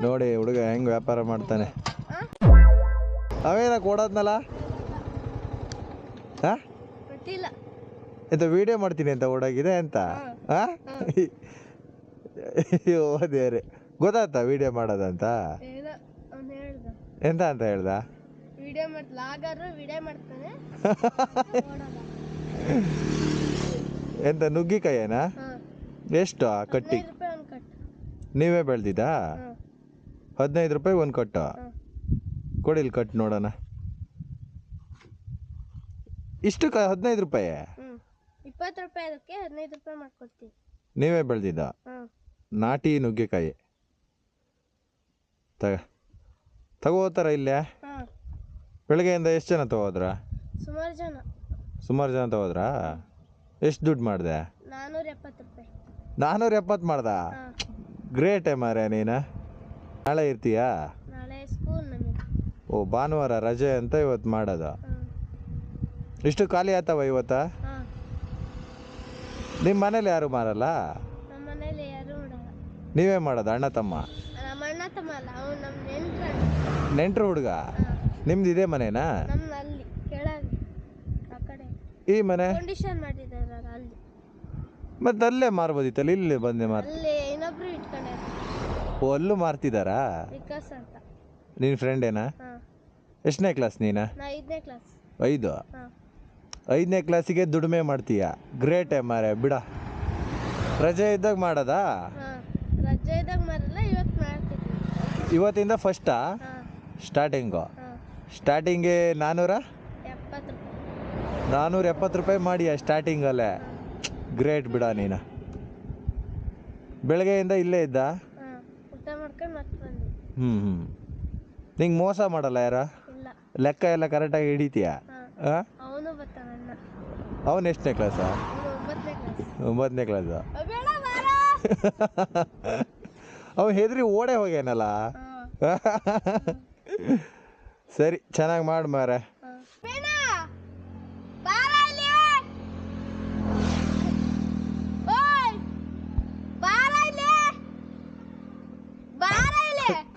ನೋಡಿ ಹುಡುಗ ಹೆಂಗ್ ವ್ಯಾಪಾರ ಮಾಡ್ತಾನೆ. ಅವೇನ ಕೊಡೋದ್ನಲ್ಲ ಎಂತ ವಿಡಿಯೋ ಮಾಡ್ತೀನಿ ಅಂತ ಓಡಾಗಿದೆ ಅಂತ ದೇವ್ರೆ ಗೊತ್ತಾಯ್ತಾ ವಿಡಿಯೋ ಮಾಡೋದಂತ ಎಂತ ಅಂತ ಹೇಳ್ದ ಎಂತ ನುಗ್ಗಿಕಾಯೇನಾ ಎಷ್ಟು ಕಟ್ಟಿ ನೀವೇ ಬೆಳ್ದಿದ್ದಾ 15 ರೂಪಾಯಿ ಒಂದು ಕಟ್ಟು ಕೊಡಿಲ್ ಕಟ್ ನೋಡೋಣ ಇಷ್ಟು 15 ರೂಪಾಯಿ 20 ರೂಪಾಯಿ ಅದಕ್ಕೆ 15 ರೂಪಾಯಿ ಮಾಡ್ಕೊಡ್ತೀವಿ ನೀವೇ ಬೆಳ್ದಿದ್ದ ನಾಟಿ ನುಗ್ಗೆಕಾಯಿ ತಗೋತಾರ ಇಲ್ಲೇ ಬೆಳಗ್ಗೆಯಿಂದ ಎಷ್ಟು ಜನ ತಗೋದ್ರ ಸುಮಾರು ಜನ ತಗೋದ್ರಾ ಎಷ್ಟು ದುಡ್ಡು ಮಾಡಿದೆ 470 ರೂಪಾಯಿ 470 ಮಾಡ್ದ ಗ್ರೇಟೇ ಮಾರ್ಯ ನೀನು ನಾಳೆ ಇರ್ತೀಯಾ ನಾಳೆ ಸ್ಕೂಲ್ ನಮಗೆ ಓ ಭಾನುವಾರ ರಜೆ ಅಂತ ಇವತ್ತು ಮಾಡೋದು ಇಷ್ಟು ಖಾಲಿ ಆಯ್ತವ ಇವತ್ತ ನಿಮ್ಮ ಮನೇಲಿ ಯಾರು ಮಾರಲ್ಲ ನಮ್ಮ ಮನೇಲಿ ಯಾರು ಮಾಡಲ್ಲ ನೀವೇ ಮಾಡೋದು ಅಣ್ಣ ತಮ್ಮ ನಮ್ಮ ಅಣ್ಣ ತಮ್ಮ ಅಲ್ಲ ಅವ್ನು ನಮ್ಮ ನೆಂಟ್ರು ಹುಡುಗ ನಿಮ್ದು ಇದೇ ಮನೆನಾ ನಮ್ದು ಅಲ್ಲಿ ಕೆಳಗೆ ಆ ಕಡೆ ಈ ಮನೆ ಕಂಡೀಷನ್ ಮಾಡಿದ್ದಾರೆ ಅಲ್ಲಿ ಮತ್ತೆ ಅಲ್ಲೇ ಮಾರ್ಬೋದಿತ್ತಲ್ಲ ಇಲ್ಲಿ ಬಂದೆ ಅಲ್ಲಿ ಇನ್ನೊಬ್ರು ಇಟ್ಕೊಂಡಾರೆ ಓ ಅಲ್ಲೂ ಮಾರ್ತಿದಾರಾ ವಿಕಾಸ್ ಅಂತ ನಿನ್ನ ಫ್ರೆಂಡ್ ಏನಾ ಎಷ್ಟನೇ ಕ್ಲಾಸ್ ನೀನಾ ನಾ 5ನೇ ಕ್ಲಾಸ್ 5ನೇ ಕ್ಲಾಸಿಗೆ ದುಡಿಮೆ ಮಾಡ್ತೀಯ ಗ್ರೇಟೇ ಮಾರೆ ಬಿಡ ರಜೆ ಇದ್ದಾಗ ಮಾಡೋದಾ ರಜೆ ಇದ್ದಾಗ ಮಾಡಲ್ಲ ಇವತ್ತು ಮಾಡ್ತಿದ್ವಿ ಇವತ್ತಿಂದ ಫಸ್ಟಾ ಸ್ಟಾರ್ಟಿಂಗ್ಗೆ 470 ರೂಪಾಯಿ ಮಾಡಿಯಾ ಸ್ಟಾರ್ಟಿಂಗಲ್ಲೇ ಗ್ರೇಟ್ ಬಿಡ ನೀನು ಬೆಳಗ್ಗೆಯಿಂದ ಇಲ್ಲೇ ಇದ್ದ ಊಟ ಮಾಡ್ಕೊಂಡು ಮತ್ತೆ ಬಂದ್ವಿ ನಿಂಗೆ ಮೋಸ ಮಾಡಲ್ಲ ಯಾರ ಲೆಕ್ಕ ಎಲ್ಲ ಕರೆಕ್ಟಾಗಿ ಹಿಡಿತೀಯಾ ಅವನು ಬರ್ತಾನಣ್ಣ ಅವನು ಎಷ್ಟನೇ ಕ್ಲಾಸಾ 9ನೇ ಕ್ಲಾಸು ಅವನು ಹೆದರಿ ಓಡೇ ಹೋಗ್ಯಾನಲ್ಲ ಸರಿ ಚೆನ್ನಾಗಿ ಮಾಡಿ ಮಾರೆ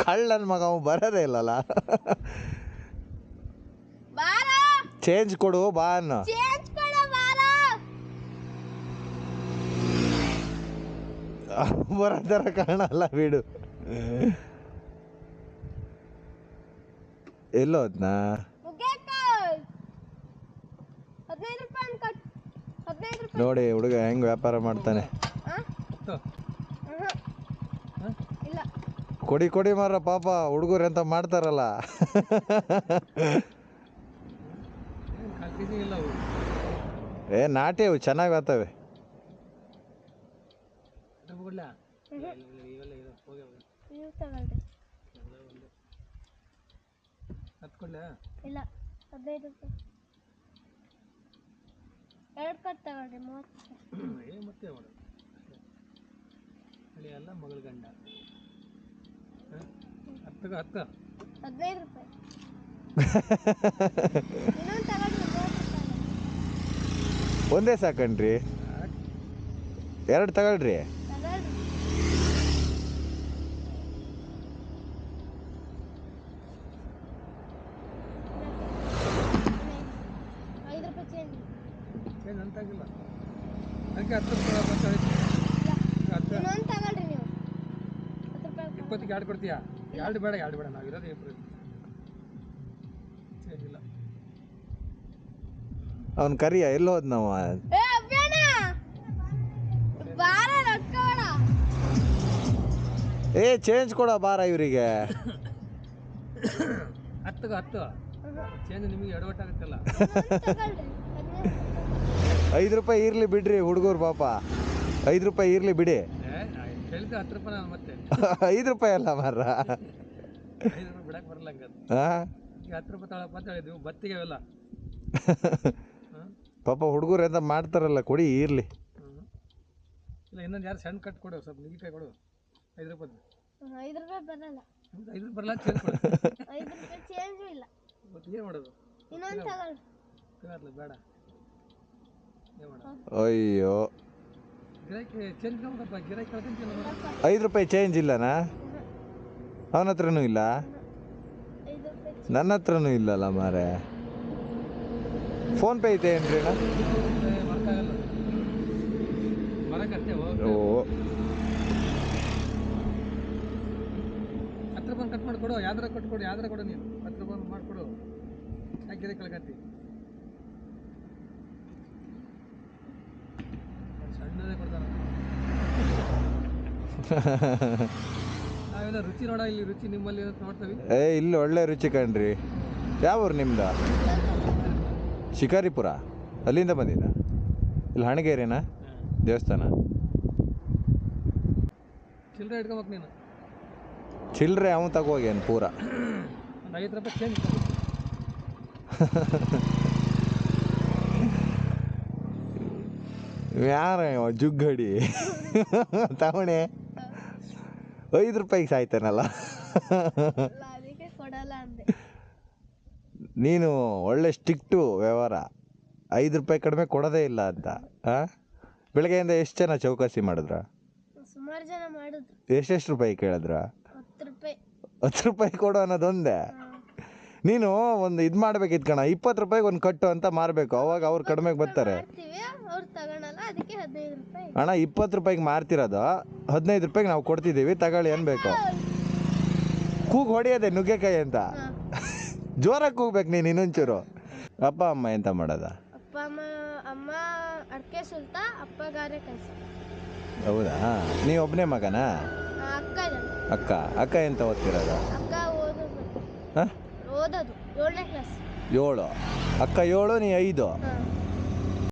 ಕಳ್ಳನ ಮಗ ಅವ ಬರೋದೇ ಇಲ್ಲಲ್ಲ ಚೇಂಜ್ ಕೊಡು ಬಾ ಅನ್ನು ಬರೋದರ ಕಾಣಲ್ಲ ಬಿಡು ಎಲ್ಲೋ ಅದ್ನ ನೋಡಿ ಹುಡುಗ ಹೆಂಗ್ ವ್ಯಾಪಾರ ಮಾಡ್ತಾನೆ ಕೊಡಿ ಮಾರ ಪಾಪ ಹುಡುಗರು ಎಂತ ಮಾಡ್ತಾರಲ್ಲ ನಾಟಿ ಅವು ಚೆನ್ನಾಗಿ ಆಗ್ತವೆ ಇಲ್ಲ 15 ರೂಪಾಯಿ 2 ಕಟ್ ತಗೊಳ್ರಿ 30 ಮತ್ತೆ ಎಲ್ಲ ಮಗಳ ಗಂಡ 15 ರೂಪಾಯಿ ಇನ್ನೊಂದು ತಗೊಳ್ರಿ 30 ರೂಪಾಯಿ ಒಂದೇ ಸಾಕಣ್ರಿ 2 ತಗೊಳ್ರಿ ಅಂತಾಗಿಲ್ಲ ಅದಕ್ಕೆ 10 ರೂಪಾಯಿ ಇನ್ನೊಂದು ತಗೊಳ್ರಿ ನೀವು 10 ರೂಪಾಯಿ 20ಕ್ಕೆ 2 ಕೊಡ್ತೀಯಾ 2 ಬೇಡ ನಾವು ಇರೋದು ಇಲ್ಲ ಅವನ್ ಕರಿಯ ಎಲ್ಲೋದ್ ನಾವು ಚೇಂಜ್ ಕೊಡ ಬಾರ ಇವರಿಗೆ 10 ಚೇಂಜ್ ನಿಮಗೆ ಎಡವಟ್ಟಾಗುತ್ತಲ್ಲ 5 ರೂಪಾಯಿ ಇರ್ಲಿ ಬಿಡ್ರಿ ಹುಡುಗರು ಪಾಪ 5 ರೂಪಾಯಿ ಇರ್ಲಿ ಬಿಡಿ 10 ರೂಪಾಯಿ ನಾನು ಮತ್ತೆ 5 ರೂಪಾಯಿ ಅಲ್ಲ ಮಾರ 5 ರೂಪಾಯಿ ಬಿಡಕ್ಕೆ ಬರಲ್ಲ ಹಂಗ 10 ರೂಪಾಯಿ ತಗೊಳಪ್ಪ ಹೇಳಿದ್ವಿ ಬತ್ತಿಗೆ ಅವೆಲ್ಲ ಪಾಪ ಹುಡುಗರು ಎಂತ ಮಾಡ್ತಾರಲ್ಲ ಕೊಡಿ ಇರ್ಲಿ ಇಲ್ಲ ಇನ್ನೊಂದು ಯಾರು ಸಣ್ಣ ಕಟ್ ಕೊಡು ಸ್ವಲ್ಪ ನುಗ್ಗಿಕಾಯಿ ಕೊಡು 5 ರೂಪಾಯಿ 5 ರೂಪಾಯಿ ಬರಲ್ಲ 5 ರೂಪಾಯಿ ಬರಲ್ಲ ಚೇಂಜ್ ಕೊಡು 5 ರೂಪಾಯಿ ಚೇಂಜು ಇಲ್ಲ ಮತ್ತೆ ಏನು ಮಾಡೋದು ಇನ್ನೊಂದು ತಗೊಳ್ಳಿ ಬೇಡ ಏನು ಮಾಡೋದು ಅಯ್ಯೋ ಗಿರಾಕಿ ಚೇಂಜ್ ಕೊಡಪ್ಪ ಗಿರಾಕಿ ಕಳ್ಕೊಂತೀನಿ 5 ರೂಪಾಯಿ ಚೇಂಜ್ ಇಲ್ಲನಾ ಅವನ ಹತ್ರನೂ ಇಲ್ಲ, 5 ರೂಪಾಯಿ ನನ್ನ ಹತ್ರನೂ ಇಲ್ಲಲ್ಲ ಮಾರೆ. ಫೋನ್ ಪೇ ಐತೆ ಏನ್ರಿ ಅಣ್ಣ? ಮರಕ್ಕಾಗಲ್ಲ, ಮರಕ್ಕಷ್ಟೇ ಓ 10 ರೂಪಾಯಿ ಕಟ್ ಮಾಡಿಕೊಡು, ಯಾವ್ದಾರ ಕೊಟ್ಕೊಡು, ಯಾವ್ದಾರ ಕೊಡು ನೀನು 10 ರೂಪಾಯಿ ಮಾಡಿಕೊಡು, ಹಾಕಿದೆ ಕಳ್ಕತ್ತಿ. ಸಣ್ಣದೇ ಕೊಡ್ತಾನ. ನಾವೆಲ್ಲ ರುಚಿ ನೋಡ, ಇಲ್ಲಿ ರುಚಿ ನಿಮ್ಮಲ್ಲಿ ಏನಂತ ನೋಡ್ತೀವಿ. ಇಲ್ಲಿ ಒಳ್ಳೆ ರುಚಿ ಕಣ್ರಿ. ಯಾವ ಊರು ನಿಮ್ದು? ಶಿಕಾರಿಪುರ. ಅಲ್ಲಿಂದ ಬಂದಿದ್ದ? ಇಲ್ಲಿ ಹಣಗೇರಿನಾ ದೇವಸ್ಥಾನ? ಚಿಲ್ಲರೆ ಇಟ್ಕೊಬೇಕು ನೀನು. ಚಿಲ್ಲರೆ ಅವನು ತಗೋಗೇನು ಪೂರ? ಒಂದು 5 ರೂಪಾಯಿ ಚೇಂಜ್. ಯಾರ ಜುಗ್ಗಡಿ ತವಣೆ 5 ರೂಪಾಯಿಗೆ ಸಾಯ್ತಾನಲ್ಲ. ಅದಕ್ಕೆ ಕೊಡಲ್ಲ ಅಂದೆ. ನೀನು ಒಳ್ಳೆ ಸ್ಟಿಕ್ಟು ವ್ಯವಹಾರ. 5 ರೂಪಾಯಿ ಕಡಿಮೆ ಕೊಡೋದೇ ಇಲ್ಲ ಅಂತ. ಬೆಳಗ್ಗೆಯಿಂದ ಎಷ್ಟು ಜನ ಚೌಕಾಸಿ ಮಾಡಿದ್ರ? ಸುಮಾರು ಜನ ಮಾಡಿದ್ರು. ಎಷ್ಟೆಷ್ಟು ರೂಪಾಯಿ ಕೇಳಿದ್ರ? 10 ರೂಪಾಯಿ. 10 ರೂಪಾಯಿ ಕೊಡು ಅನ್ನೋದೊಂದೇ. ನೀನು ಒಂದು ಇದು ಮಾಡ್ಬೇಕಿತ್ತು ಕಣ, 20 ರೂಪಾಯಿಗೆ ಒಂದು ಕಟ್ಟು ಅಂತ ಮಾರಬೇಕು, ಅವಾಗ ಅವ್ರು ಕಡಿಮೆಗೆ ಬರ್ತಾರೆ. ಅವ್ರು ತಗೊಳಲ್ಲ, ಅದಕ್ಕೆ 15 ರೂಪಾಯಿ. ಅಣ್ಣ 20 ರೂಪಾಯಿಗೆ ಮಾರ್ತಿರೋದು, 15 ರೂಪಾಯಿಗೆ ನಾವು ಕೊಡ್ತಿದ್ದೀವಿ, ತಗೊಳ್ಳಿ ಅನ್ಬೇಕು. ಕೂಗು ಹೊಡೆಯೋದೆ ನುಗ್ಗೆಕಾಯಿ ಅಂತ. ಜೋರಾಗಿ ಕೂಗ್ಬೇಕು ನೀನು ಇನ್ನೊಂಚೂರು. ಅಪ್ಪ ಅಮ್ಮ ಎಂತ ಮಾಡೋದ? ಅಪ್ಪ ಅಮ್ಮ ಅಡಿಕೆ ಸುಲ್ತಾ, ಅಪ್ಪ ಗಾರೆ ಕೆಲಸ. ಹೌದಾ? ನೀ ಒಬ್ಬನೇ ಮಗನಾ? ಅಕ್ಕ ಇದ್ದಾಳೆ. ಅಕ್ಕ ಎಂತ ಓದ್ತಿರೋದು? ಅಕ್ಕ ಓದೋದು ಹಾಂ, ಓದೋದು 7ನೇ ಕ್ಲಾಸ್. 7. ಅಕ್ಕ 7, ನೀ 5. ಹಾಂ.